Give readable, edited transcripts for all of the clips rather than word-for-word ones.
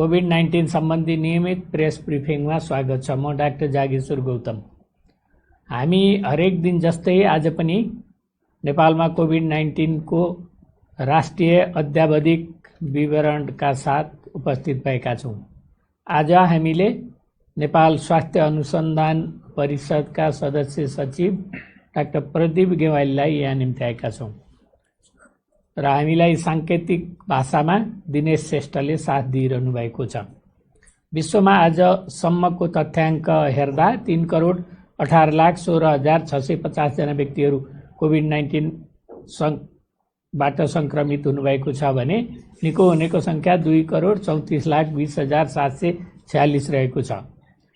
COVID-19 सम्बन्धी नियमित press ब्रिफिङमा स्वागत छ। म डाक्टर जागेश्वर गौतम। हामी हरेक दिन जस्तै आज पनि नेपालमा कोभिड-19 को राष्ट्रिय अद्यावधिक विवरणका साथ उपस्थित भएका छौँ। आज हामीले नेपाल स्वास्थ्य अनुसन्धान परिषदका सदस्य सचिव डाक्टर प्रदीप गेवालीलाई यहाँ निम्त्याएका छौँ र हामीलाई सांकेतिक भाषामा दिनेश श्रेष्ठले साथ दिइरहनु भएको छ। विश्वमा आजसम्मको तथ्याङ्क हेर्दा 3,18,16,650 जना व्यक्तिहरू कोभिड-19 बाट संक्रमित हुनुभएको छ भने निको हुनेको संख्या 2,34,20,746 रहेको छ।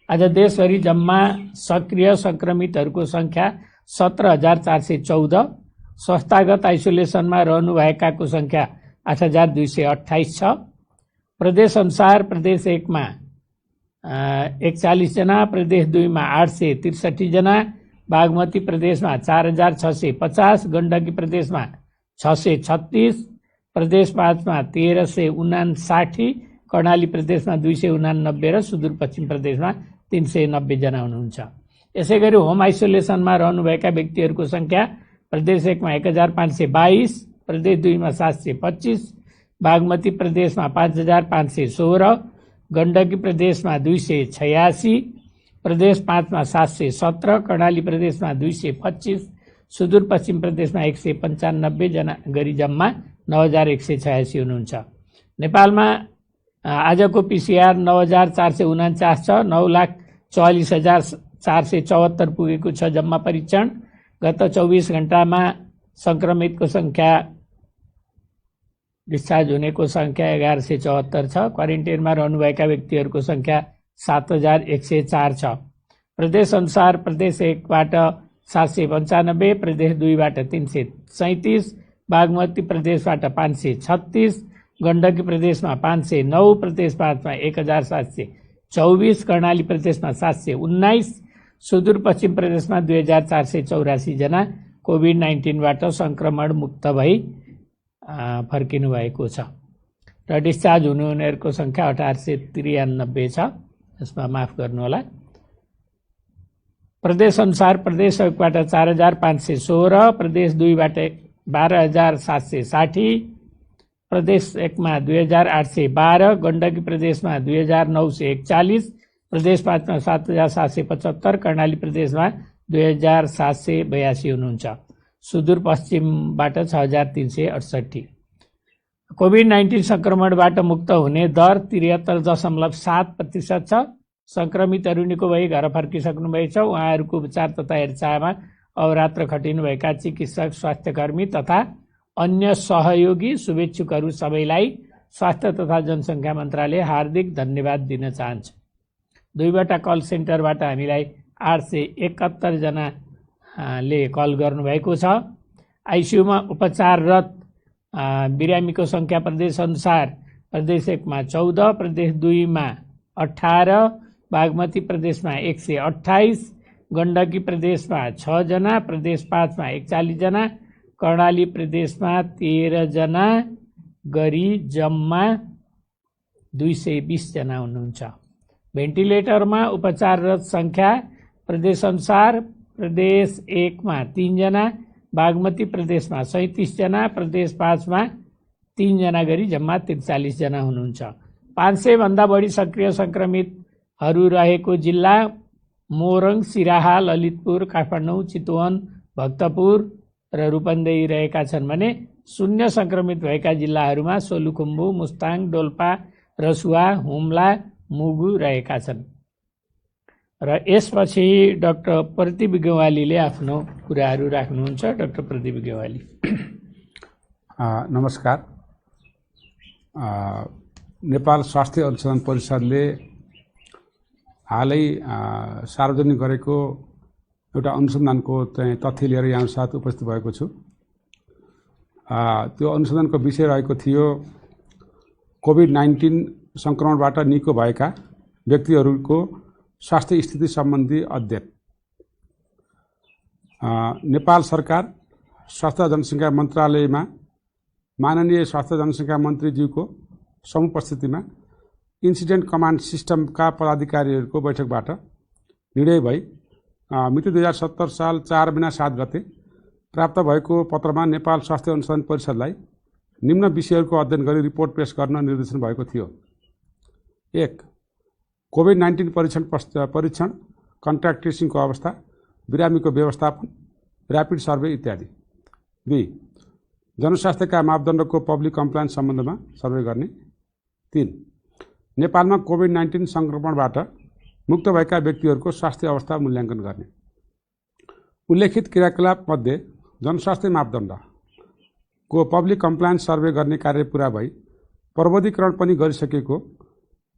आज देशभरि जम्मा सक्रिय संक्रमितहरूको संख्या 17,414, संस्थागत आइसोलेसनमा रहनुभएकाको संख्या 8,228 छ। प्रदेश अनुसार प्रदेश 1 मा 41 जना, प्रदेश 2 मा 863 जना, बागमती प्रदेशमा 4,650, गण्डकी प्रदेशमा 636, प्रदेश 5 मा 1,359, कर्णाली प्रदेशमा 289 र सुदूरपश्चिम प्रदेशमा 390 जना हुनुहुन्छ। यसैगरी होम आइसोलेसनमा रहनुभएका व्यक्तिहरूको संख्या प्रदेश 1 मा 1,522, प्रदेश 2 मा 725, बागमती प्रदेशमा 5,516, गण्डकी प्रदेशमा 286, प्रदेश 5 मा 717, कर्णाली प्रदेशमा 225, सुदूरपश्चिम प्रदेशमा 195 जना गरी जम्मा 9,186 हुनुहुन्छ। नेपालमा आजको पिसिआर 9,449 छ। 9,44,474 पुगेको छ जम्मा परीक्षण। गत 24 घण्टामा संक्रमितको संख्या डिस्चार्ज हुनेको संख्या 1,174 छ। क्वारेन्टाइनमा रहनुभएका व्यक्तिहरूको संख्या 7,104 छ। प्रदेश अनुसार प्रदेश 1 बाट 795, प्रदेश 2 बाट 337, बागमती प्रदेशबाट 536, गण्डकी प्रदेशमा 509, प्रदेश 5 मा 1,724, कर्णाली प्रदेशमा 719, सुदूरपश्चिम प्रदेशमा 2,484 जना कोभिड-19 बाट संक्रमण मुक्त भई फर्किनु भएको छ र डिस्चार्ज हुनेहरूको संख्या 1893 छ। यसमा माफ गर्नुहोला। प्रदेश अनुसार प्रदेश 1 बाट 4,516, प्रदेश 2 बाट 12,760, प्रदेश 1 मा 2,812, गण्डकी प्रदेशमा 2,941, प्रदेश 5 मा 7,775, कर्णाली प्रदेशमा 2,782 हुनुहुन्छ। सुदूरपश्चिमबाट 6,368। कोभिड-19 संक्रमणबाट मुक्त हुने दर 73.7% छ। संक्रमितहरू निको भई घर फर्किसक्नुभएको छ। उहाँहरूको उपचार तथा हेरचाहमा अहोरात्र खटिनुभएका चिकित्सक, स्वास्थ्यकर्मी तथा अन्य सहयोगी शुभेच्छुकहरू सबैलाई स्वास्थ्य तथा जनसङ्ख्या मन्त्रालय हार्दिक धन्यवाद दिन चाहन्छ। 2वटा कल सेन्टरबाट हामीलाई 871 जनाले कल गर्नुभएको छ। आइसियुमा उपचाररत बिरामीको संख्या प्रदेश अनुसार प्रदेश 1 मा 14, प्रदेश 2 मा 18, बागमती प्रदेशमा 128, गण्डकी प्रदेशमा 6 जना, प्रदेश 5 मा 41 जना, कर्णाली प्रदेशमा 13 जना गरी जम्मा 220 जना हुनुहुन्छ। भेन्टिलेटरमा उपचाररत संख्या प्रदेश अनुसार प्रदेश 1 मा 3 जना, बागमती प्रदेशमा 37 जना, प्रदेश 5 मा 3 जना गरी जम्मा 43 जना हुनुहुन्छ। 500 भन्दा बढी सक्रिय संक्रमितहरू रहेको जिल्ला मोरङ, सिराहा, ललितपुर, काठमाडौँ, चितवन, भक्तपुर र रूपन्देही रहेका छन् भने शून्य संक्रमित भएका जिल्लाहरूमा सोलुखुम्बु, मुस्ताङ, डोल्पा, रसुवा, हुम्ला, मुगु रहेका छन्। र यसपछि डाक्टर प्रदीप गेवालीले आफ्नो कुराहरू राख्नुहुन्छ। डाक्टर प्रदीप गेवाली। नमस्कार। नेपाल स्वास्थ्य अनुसन्धान परिषदले हालै सार्वजनिक गरेको एउटा अनुसन्धानको तथ्य लिएर यहाँ साथ उपस्थित भएको छु। त्यो अनुसन्धानको विषय रहेको थियो कोभिड-19 संक्रमणबाट निको भएका व्यक्तिहरूको स्वास्थ्य स्थिति सम्बन्धी अध्ययन। नेपाल सरकार स्वास्थ्य जनसङ्ख्या मन्त्रालयमा माननीय स्वास्थ्य जनसङ्ख्या मन्त्रीज्यूको समुपस्थितिमा इन्सिडेन्ट कमान्ड सिस्टमका पदाधिकारीहरूको बैठकबाट निर्णय भई मिति 2070 साल 4 महिना 7 गते प्राप्त भएको पत्रमा नेपाल स्वास्थ्य अनुसन्धान परिषदलाई निम्न विषयहरूको अध्ययन गरी रिपोर्ट पेश गर्न निर्देशन भएको थियो। 1. कोभिड-19 परीक्षण कन्ट्याक्ट ट्रेसिङको अवस्था, बिरामीको व्यवस्थापन, र्यापिड सर्वे इत्यादि। 2. जनस्वास्थ्यका मापदण्डको पब्लिक कम्प्लायन्स सम्बन्धमा सर्वे गर्ने। 3. नेपालमा कोभिड-19 संक्रमणबाट मुक्त भएका व्यक्तिहरूको स्वास्थ्य अवस्था मूल्याङ्कन गर्ने। उल्लेखित क्रियाकलाप मध्ये जनस्वास्थ्य मापदण्डको पब्लिक कम्प्लायन्स सर्वे गर्ने कार्य पूरा भई प्रविधिकरण पनि गरिसकेको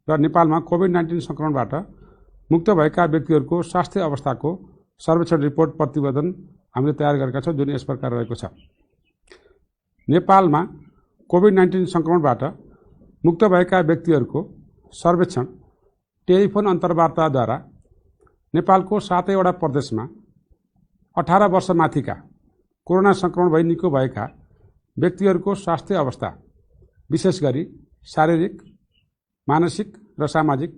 र नेपालमा कोभिड-19 संक्रमणबाट मुक्त भएका व्यक्तिहरूको स्वास्थ्य अवस्थाको सर्वेक्षण रिपोर्ट प्रतिवेदन हामीले तयार गरेका छौँ, जुन यस प्रकार रहेको छ। नेपालमा कोभिड-19 संक्रमणबाट मुक्त भएका व्यक्तिहरूको सर्वेक्षण टेलिफोन अन्तर्वार्ताद्वारा नेपालको 7वटा प्रदेशमा 18 वर्ष माथिका कोरोना संक्रमण भई निको भएका व्यक्तिहरूको स्वास्थ्य अवस्था, विशेष गरी शारीरिक, मानसिक र सामाजिक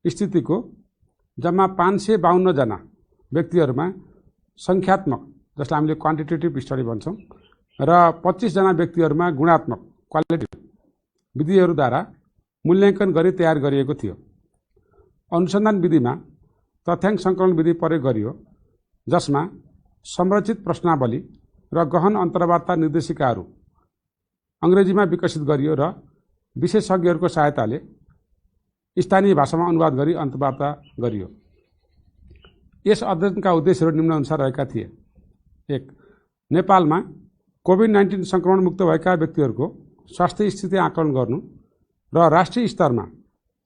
स्थितिको जम्मा 552 जना व्यक्तिहरूमा सङ्ख्यात्मक, जसलाई हामीले क्वान्टिटेटिभ स्टडी भन्छौँ, र 25 जना व्यक्तिहरूमा गुणात्मक क्वालिटेटिभ विधिहरूद्वारा मूल्याङ्कन गरी तयार गरिएको थियो। अनुसन्धान विधिमा तथ्याङ्क सङ्कलन विधि प्रयोग गरियो, जसमा संरचित प्रश्नावली र गहन अन्तर्वार्ता निर्देशिकाहरू अङ्ग्रेजीमा विकसित गरियो र विशेषज्ञहरूको सहायताले स्थानीय भाषामा अनुवाद गरी अन्तर्वार्ता गरियो। यस अध्ययनका उद्देश्यहरू निम्नानुसार रहेका थिए। 1. नेपालमा कोभिड-19 संक्रमण मुक्त भएका व्यक्तिहरूको स्वास्थ्य स्थिति आकलन गर्नु र राष्ट्रिय स्तरमा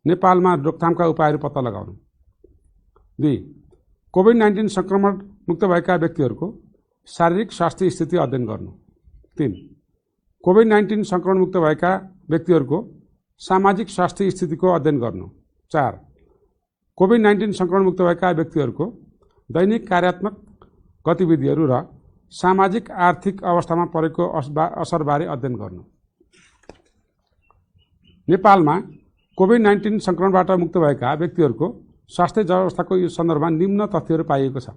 नेपालमा रोकथामका उपायहरू पत्ता लगाउनु। 2. कोभिड-19 संक्रमण मुक्त भएका व्यक्तिहरूको शारीरिक स्वास्थ्य स्थिति अध्ययन गर्नु। 3. कोभिड-19 संक्रमण मुक्त भएका व्यक्तिहरूको सामाजिक स्वास्थ्य स्थितिको अध्ययन गर्नु। 4. कोभिड-19 संक्रमण मुक्त भएका व्यक्तिहरूको दैनिक कार्यात्मक गतिविधिहरू र सामाजिक आर्थिक अवस्थामा परेको असरबारे अध्ययन गर्नु। नेपालमा कोभिड-19 संक्रमणबाट मुक्त भएका व्यक्तिहरूको स्वास्थ्य अवस्थाको यो सन्दर्भमा निम्न तथ्यहरू पाइएको छ।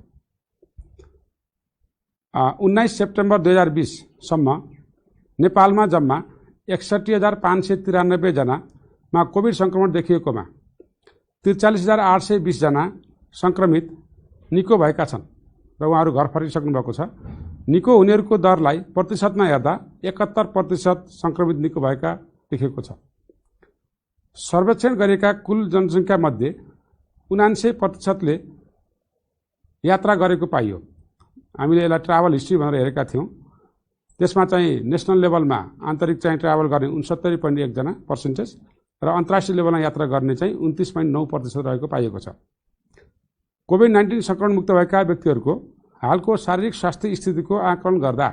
19 सेप्टेम्बर 2020 सम्म नेपालमा जम्मा 61,593 जनामा कोभिड संक्रमण देखिएकोमा 43,820 जना संक्रमित निको भएका छन् र उहाँहरू घर फर्किसक्नु भएको छ। निको हुनेहरूको दरलाई प्रतिशतमा हेर्दा 71% संक्रमित निको भएका देखिएको छ। सर्वेक्षण गरिएका कुल जनसङ्ख्या मध्ये 79% यात्रा गरेको पाइयो। हामीले यसलाई ट्राभल हिस्ट्री भनेर हेरेका थियौँ। त्यसमा चाहिँ नेसनल लेभलमा आन्तरिक चाहिँ ट्राभल गर्ने 69.1 जना पर्सेन्टेज र अन्तर्राष्ट्रिय लेभलमा यात्रा गर्ने चाहिँ 29.9% रहेको पाइएको छ। कोभिड-19 संक्रमण मुक्त भएका व्यक्तिहरूको हालको शारीरिक स्वास्थ्य स्थितिको आकलन गर्दा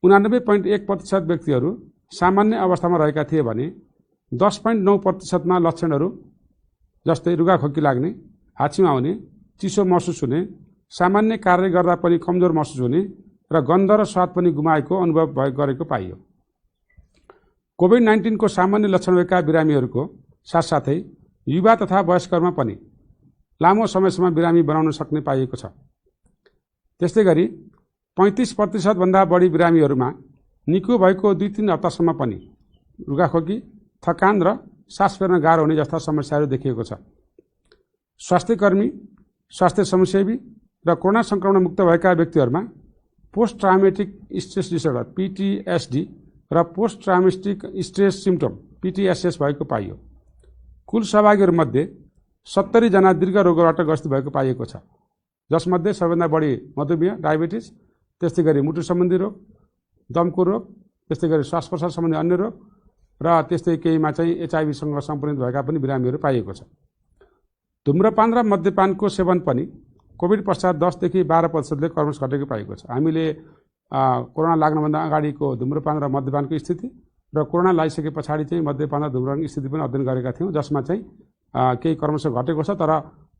89.1% व्यक्तिहरू सामान्य अवस्थामा रहेका थिए भने 10.9%मा लक्षणहरू जस्तै रुगाखोकी लाग्ने, हाछिउँ आउने, चिसो महसुस हुने, सामान्य कार्य गर्दा पनि कमजोर महसुस हुने र गन्ध र स्वाद पनि गुमाएको अनुभव गरेको पाइयो। कोभिड-19 को सामान्य लक्षण भएका बिरामीहरूको साथसाथै युवा तथा वयस्करमा पनि लामो समयसम्म बिरामी बनाउन सक्ने पाइएको छ। त्यस्तै गरी 35% भन्दा बढी बिरामीहरूमा निको भएको 2-3 हप्तासम्म पनि रुगाखोकी, थकान र सास फेर्न गाह्रो हुने जस्ता समस्याहरू देखिएको छ। स्वास्थ्यकर्मी, स्वास्थ्य स्वयंसेवी र कोरोना संक्रमण मुक्त भएका व्यक्तिहरूमा पोस्ट ट्राउमेटिक स्ट्रेस डिसअर्डर PTSD र पोस्ट ट्राउमेटिक स्ट्रेस सिम्पटम PTSS भएको पाइयो। कुल सहभागीहरूमध्ये 70 जना दीर्घ रोगबाट ग्रसित भएको पाइएको छ, जसमध्ये सबैभन्दा बढी मधुमेह, डायबिटिज, त्यस्तै गरी मुटु सम्बन्धी रोग, दमको रोग, त्यस्तै गरी श्वास प्रश्वास सम्बन्धी अन्य रोग र त्यस्तै केहीमा चाहिँ HIV सँग सम्बन्धित भएका पनि बिरामीहरू पाइएको छ। धुम्रपान र मद्यपानको सेवन पनि कोभिड पश्चात 10 देखि 12% क्रमश घटेको पाइएको छ। हामीले कोरोना लाग्नुभन्दा अगाडिको धुम्रपान र मद्यपानको स्थिति र कोरोना लगाइसके पछाडि चाहिँ मद्यपान र धुम्रपानको स्थिति पनि अध्ययन गरेका थियौँ, जसमा चाहिँ केही क्रमश घटेको छ, तर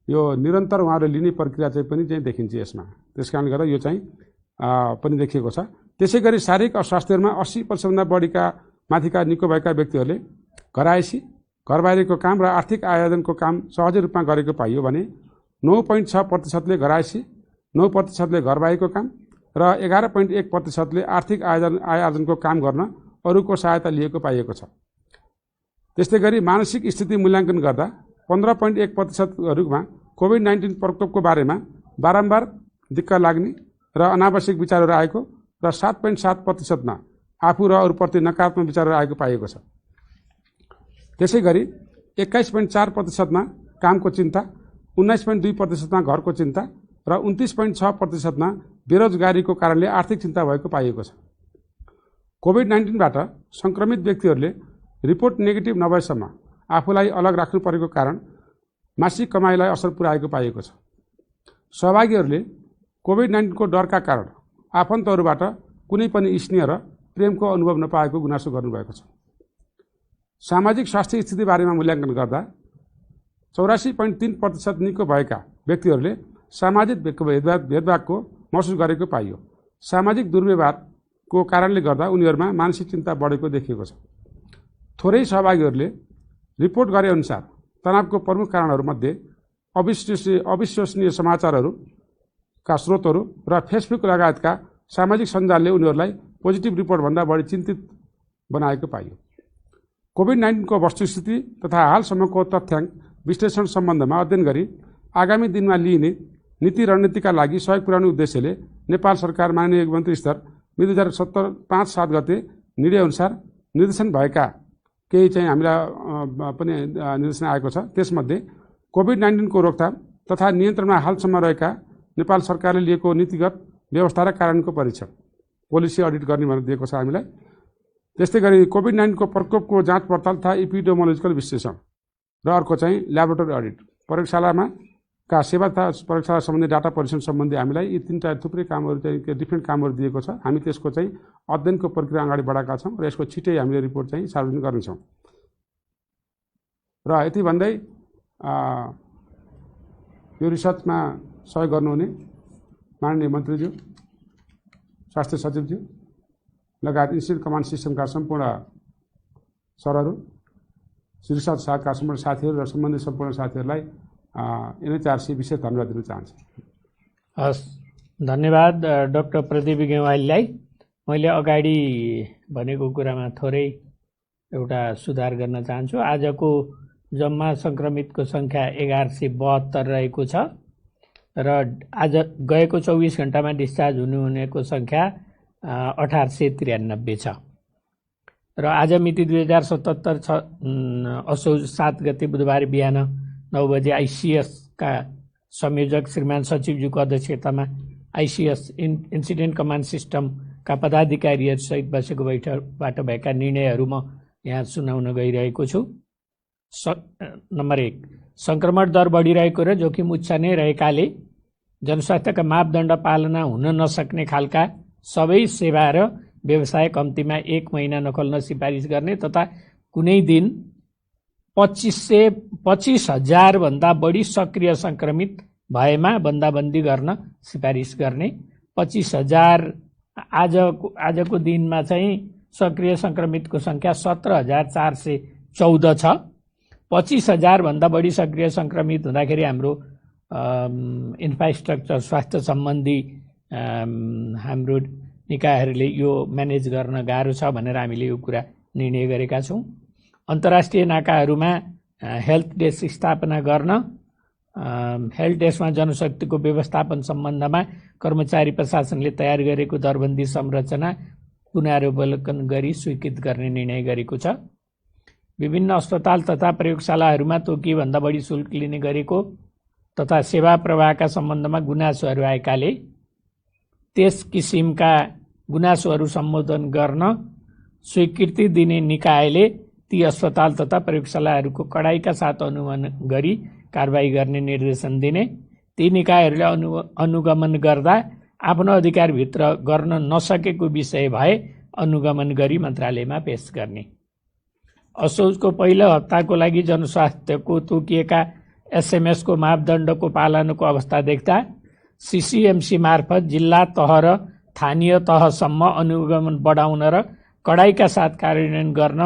यो निरन्तर उहाँहरूले लिने प्रक्रिया चाहिँ पनि देखिन्छ यसमा। त्यसकारणले गर्दा यो चाहिँ पनि देखिएको छ। त्यसै गरी शारीरिक अस्वास्थ्यहरूमा 80% भन्दा बढीका माथिका निको भएका व्यक्तिहरूले घरायसी, घरबाहिरको काम र आर्थिक आयोजनको काम सहजै रूपमा गरेको पाइयो भने 9.6%ले घरायसी, 9%ले घरबाहिरको काम र 11.1%ले आर्थिक आय आर्जनको काम गर्न अरूको सहायता लिएको पाइएको छ। त्यस्तै गरी मानसिक स्थिति मूल्याङ्कन गर्दा 15.1%हरूमा कोभिड-19 प्रकोपको बारेमा बारम्बार दिक्क लाग्ने र अनावश्यक विचारहरू आएको र 7.7%मा आफू र अरूप्रति नकारात्मक विचारहरू आएको पाइएको छ। त्यसै गरी 21.4%मा कामको चिन्ता, 19.2%मा घरको चिन्ता र 29.6%मा बेरोजगारीको कारणले आर्थिक चिन्ता भएको पाइएको छ। कोभिड-19बाट संक्रमित व्यक्तिहरूले रिपोर्ट नेगेटिभ नभएसम्म आफूलाई अलग राख्नु परेको कारण मासिक कमाइलाई असर पुर्याएको पाइएको छ। सहभागीहरूले कोभिड-19को डरका कारण आफन्तहरूबाट कुनै पनि स्नेह र प्रेमको अनुभव नपाएको गुनासो गर्नुभएको छ। सामाजिक स्वास्थ्य स्थिति बारेमा मूल्याङ्कन गर्दा 84.3% निको भएका व्यक्तिहरूले सामाजिक भेदभावको महसुस गरेको पाइयो। सामाजिक दुर्व्यवहारको कारणले गर्दा उनीहरूमा मानसिक चिन्ता बढेको देखिएको छ। थोरै सहभागीहरूले रिपोर्ट गरे अनुसार तनावको प्रमुख कारणहरूमध्ये अविश्वसनीय समाचारहरूका स्रोतहरू र फेसबुक लगायतका सामाजिक सञ्जालले उनीहरूलाई पोजिटिभ रिपोर्टभन्दा बढी चिन्तित बनाएको पाइयो। कोभिड-19को वस्तुस्थिति तथा हालसम्मको तथ्याङ्क विश्लेषण सम्बन्धमा अध्ययन गरी आगामी दिनमा लिइने नीति रणनीतिका लागि सहयोग पुर्याउने उद्देश्यले नेपाल सरकार माननीय मन्त्री स्तर 2017-5-7 गते निर्णयअनुसार निर्देशन भएका केही चाहिँ हामीलाई पनि निर्देशन आएको छ। त्यसमध्ये कोभिड-19को रोकथाम तथा नियन्त्रणमा हालसम्म रहेका नेपाल सरकारले लिएको नीतिगत व्यवस्था र कार्यान्वयनको परीक्षण पोलिसी अडिट गर्ने भनेर दिएको छ हामीलाई। त्यस्तै गरी कोभिड-19को प्रकोपको जाँच पडताल तथा एपिडेमियोलोजिकल विश्लेषण र अर्को चाहिँ ल्याबोरेटरी अडिट, प्रयोगशालामा का सेवा तथा प्रयोगशाला सम्बन्धी डाटा परीक्षण सम्बन्धी हामीलाई यी तीनटा थुप्रै कामहरू चाहिँ डिफ्रेन्ट कामहरू दिएको छ। हामी त्यसको चाहिँ अध्ययनको प्रक्रिया अगाडि बढाएका छौँ र यसको छिटै हामीले रिपोर्ट चाहिँ सार्वजनिक गर्नेछौँ। र यति भन्दै यो रिसर्चमा सहयोग गर्नुहुने माननीय मन्त्रीज्यू, स्वास्थ्य सचिवज्यू लगायत इन्स्टिट्युट कमान्ड सिस्टमका सम्पूर्ण सरहरू, रिसर्च शाखाका सम्पूर्ण साथीहरू र सम्बन्धित सम्पूर्ण साथीहरूलाई NHRC विशेष धन्यवाद दिन चाहन्छु। हस्, धन्यवाद डाक्टर प्रदीप गेवालीलाई। मैले अगाडि भनेको कुरामा थोरै एउटा सुधार गर्न चाहन्छु। आजको जम्मा सङ्क्रमितको सङ्ख्या 1172 रहेको छ र आज गएको 24 घण्टामा डिस्चार्ज हुनेको सङ्ख्या 1893 छ र आज मिति 2077 छ असोज 7 गते बुधबार बिहान 9 बजे आइसिएसका संयोजक श्रीमान सचिवज्यूको अध्यक्षतामा आइसिएस इन्सिडेन्ट कमान्ड सिस्टमका पदाधिकारीहरूसहित बसेको बैठकबाट भएका निर्णयहरू म यहाँ सुनाउन गइरहेको छु। नम्बर 1, सङ्क्रमण दर बढिरहेको र जोखिम उच्च नै रहेकाले जनस्वास्थ्यका मापदण्ड पालना हुन नसक्ने खालका सबै सेवा र व्यवसाय कम्तीमा 1 महिना नखोल्न सिफारिस गर्ने तथा कुनै दिन 25,000 भन्दा बढी सक्रिय सङ्क्रमित भएमा बन्दाबन्दी गर्न सिफारिस गर्ने। 25,000 आजको दिनमा चाहिँ सक्रिय सङ्क्रमितको सङ्ख्या 17,414 छ। 25,000 भन्दा बढी सक्रिय सङ्क्रमित हुँदाखेरि हाम्रो इन्फ्रास्ट्रक्चर स्वास्थ्य सम्बन्धी हाम्रो निकायहरूले यो म्यानेज गर्न गाह्रो छ भनेर हामीले यो कुरा निर्णय गरेका छौँ। अन्तर्राष्ट्रिय नाकाहरूमा हेल्थ डेस्क स्थापना गर्न, हेल्थ डेस्कमा जनशक्तिको व्यवस्थापन सम्बन्धमा कर्मचारी प्रशासनले तयार गरेको दरबन्दी संरचना पुनरावलोकन गरी स्वीकृत गर्ने निर्णय गरेको छ। विभिन्न अस्पताल तथा प्रयोगशालाहरूमा तोकिएभन्दा बढी शुल्क लिने गरेको तथा सेवा प्रवाहका सम्बन्धमा गुनासोहरू आएकाले त्यस किसिमका गुनासोहरू सम्बोधन गर्न स्वीकृति दिने निकायले ती अस्पताल तथा प्रयोगशालाहरूको कडाइका साथ अनुगमन गरी कारबाही गर्ने निर्देशन दिने। ती निकायहरूले अनुगमन गर्दा आफ्नो अधिकारभित्र गर्न नसकेको विषय भए अनुगमन गरी मन्त्रालयमा पेश गर्ने। असोजको पहिलो हप्ताको लागि जनस्वास्थ्यको तोकिएका एसएमएसको मापदण्डको पालनको अवस्था देख्दा सिसिएमसी मार्फत जिल्ला तह र स्थानीय तहसम्म अनुगमन बढाउन र कडाइका साथ कार्यान्वयन गर्न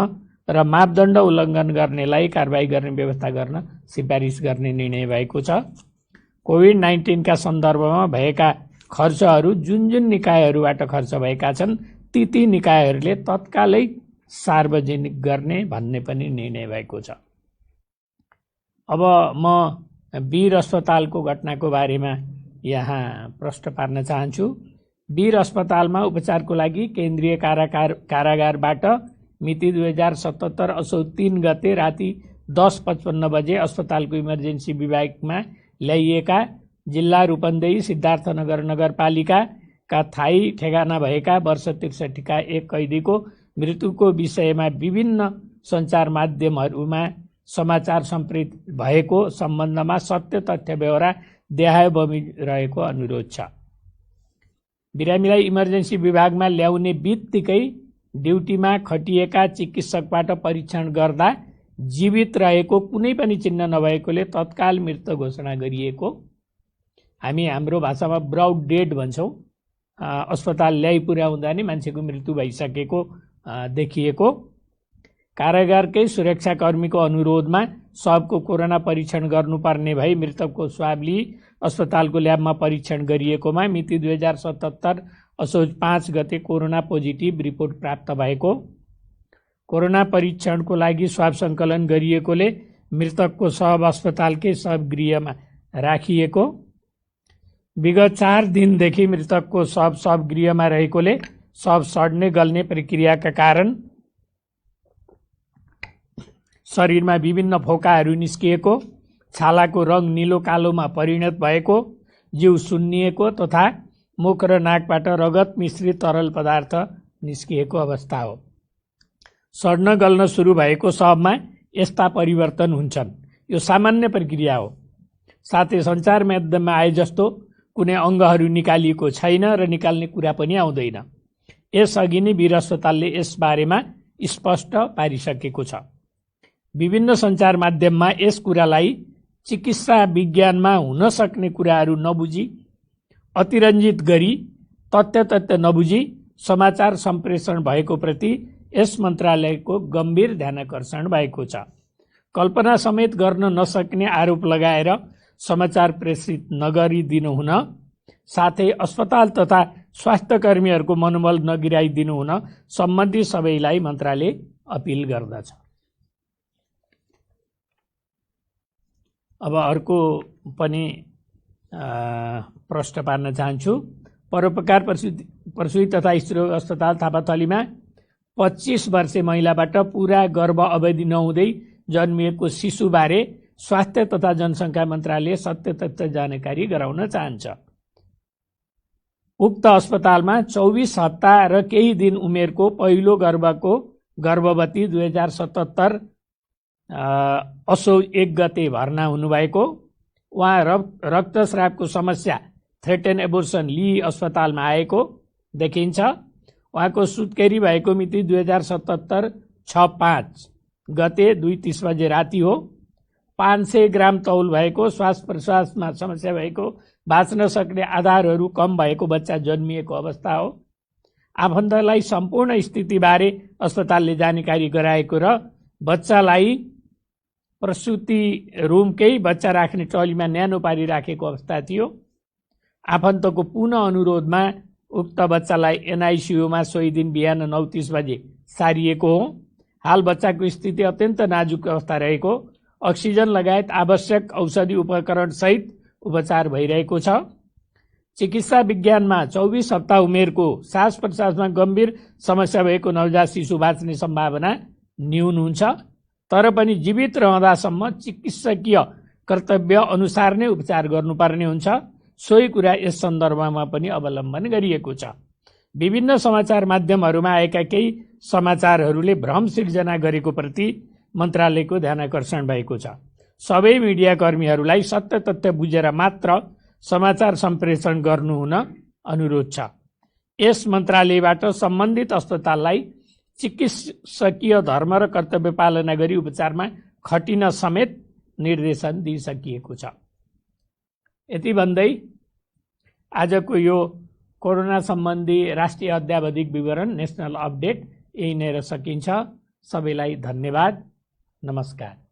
र मापदण्ड उल्लङ्घन गर्नेलाई कारबाही गर्ने व्यवस्था गर्न सिफारिस गर्ने निर्णय भएको छ। कोभिड-19 सन्दर्भमा भएका खर्चहरू जुन जुन निकायहरूबाट खर्च भएका छन् ती निकायहरूले तत्कालै सार्वजनिक गर्ने भन्ने पनि निर्णय भएको छ। अब म वीर अस्पतालको घटनाको बारेमा यहाँ प्रश्न पार्न चाहन्छु। वीर अस्पतालमा उपचारको लागि केन्द्रीय कारागारबाट मिति 2077 असोज 3 गते राति 10:55 बजे अस्पतालको इमर्जेन्सी विभागमा ल्याइएका जिल्ला रूपन्देही सिद्धार्थनगर नगरपालिकाका थाई ठेगाना भएका वर्ष 63 का एक कैदीको मृत्युको विषयमा विभिन्न सञ्चार माध्यमहरूमा समाचार सम्प्रेषित भएको सम्बन्धमा सत्य तथ्य ब्यौरा देखाए बमिरहेको अनुरोध छ। बिरामीलाई इमर्जेन्सी विभागमा ल्याउने बित्तिकै ड्युटीमा खटिएका चिकित्सकबाट परीक्षण गर्दा जीवित रहेको कुनै पनि चिन्ह नभएकोले तत्काल मृत घोषणा गरिएको, हामी हाम्रो भाषामा ब्राउड डेड भन्छौँ। अस्पताल ल्याइ पुर्याउँदा नै मान्छेको मृत्यु भइसकेको देखिएको। कारागारकै सुरक्षाकर्मीको अनुरोधमा सबको कोरोना परीक्षण गर्नुपर्ने भई मृतकको स्वाब लिई अस्पतालको ल्याबमा परीक्षण गरिएकोमा मिति 2077 असोज 5 गते कोरोना पोजिटिभ रिपोर्ट प्राप्त भएको। कोरोना परीक्षणको लागि स्वाब सङ्कलन गरिएकोले मृतकको शव अस्पतालकै शवगृहमा राखिएको। विगत 4 दिनदेखि मृतकको शवगृहमा रहेकोले शव सड्ने गल्ने प्रक्रियाका कारण शरीरमा विभिन्न फोकाहरू निस्किएको, छालाको रङ निलो कालोमा परिणत भएको, जिउ सुन्निएको तथा मुख र नाकबाट रगत मिश्रित तरल पदार्थ निस्किएको अवस्था हो। सड्न गल्न सुरु भएको शवमा यस्ता परिवर्तन हुन्छन्, यो सामान्य प्रक्रिया हो। साथै सञ्चार माध्यममा आए जस्तो कुनै अङ्गहरू निकालिएको छैन र निकाल्ने कुरा पनि आउँदैन। यसअघि नै वीर अस्पतालले यसबारेमा स्पष्ट पारिसकेको छ। विभिन्न सञ्चार माध्यममा यस कुरालाई चिकित्सा विज्ञानमा हुन सक्ने कुराहरू नबुझी, अतिरञ्जित गरी तथ्य नबुझी समाचार सम्प्रेषण भएको प्रति यस मन्त्रालयको गम्भीर ध्यानाकर्षण भएको छ। कल्पना समेत गर्न नसक्ने आरोप लगाएर समाचार प्रेषित नगरिदिनु हुन, साथै अस्पताल तथा स्वास्थ्यकर्मीहरूको मनोबल नगिराइदिनु हुन सम्बन्धित सबैलाई मन्त्रालय अपिल गर्दछ। अब अर्को पनि प्रश्न पार्न चाहन्छु। परोपकार प्रसूति तथा स्त्रीरोग अस्पताल थापाथलीमा 25 वर्षे महिलाबाट पूरा गर्भ अवधि नहुँदै जन्मिएको शिशुबारे स्वास्थ्य तथा जनसङ्ख्या मन्त्रालय सत्य तथ्य जानकारी गराउन चाहन्छ। उक्त अस्पतालमा 24 हप्ता र केही दिन उमेरको पहिलो गर्भवती 2077 असोज 1 गते भर्ना हुनुभएको। उहाँ रक्तस्रावको समस्या थ्रेटन एबोर्सन लिई अस्पतालमा आएको देखिन्छ। उहाँको सुत्केरी भएको मिति 2077 6/5 गते 2:30 बजे राति हो। 500 ग्राम तौल भएको, श्वास प्रश्वासमा समस्या भएको, बाँच्न सक्ने आधारहरू कम भएको बच्चा जन्मिएको अवस्था हो। आफन्तलाई सम्पूर्ण स्थितिबारे अस्पतालले जानकारी गराएको र बच्चालाई प्रसुति रुमकै बच्चा राख्ने टोलीमा न्यानो पारी राखेको अवस्था थियो। आफन्तको पुनः अनुरोधमा उक्त बच्चालाई एनआइसियुमा सोही दिन बिहान 9:30 बजे सारिएको हो। हाल बच्चाको स्थिति अत्यन्त नाजुक अवस्था रहेको, अक्सिजन लगायत आवश्यक औषधि उपकरण सहित उपचार भइरहेको छ। चिकित्सा विज्ञानमा 24 हप्ता उमेरको सास प्रश्वासमा गम्भीर समस्या भएको नवजात शिशु बाँच्ने सम्भावना न्यून हुन्छ, तर पनि जीवित रहँदासम्म चिकित्सकीय कर्तव्य अनुसार नै उपचार गर्नुपर्ने हुन्छ। सोही कुरा यस सन्दर्भमा पनि अवलम्बन गरिएको छ। विभिन्न समाचार माध्यमहरूमा आएका केही समाचारहरूले भ्रम सिर्जना गरेको प्रति मन्त्रालयको ध्यानाकर्षण भएको छ। सबै मिडियाकर्मीहरूलाई सत्य तथ्य बुझेर मात्र समाचार सम्प्रेषण गर्नुहुन अनुरोध छ। यस मन्त्रालयबाट सम्बन्धित अस्पताललाई चिकित्सकीय धर्म र कर्तव्य पालना गरी उपचारमा खटिन समेत निर्देशन दिइसकिएको छ। यति भन्दै आजको यो कोरोना सम्बन्धी राष्ट्रिय अद्यावधिक विवरण नेसनल अपडेट यही नै सकिन्छ। सबैलाई धन्यवाद। नमस्कार।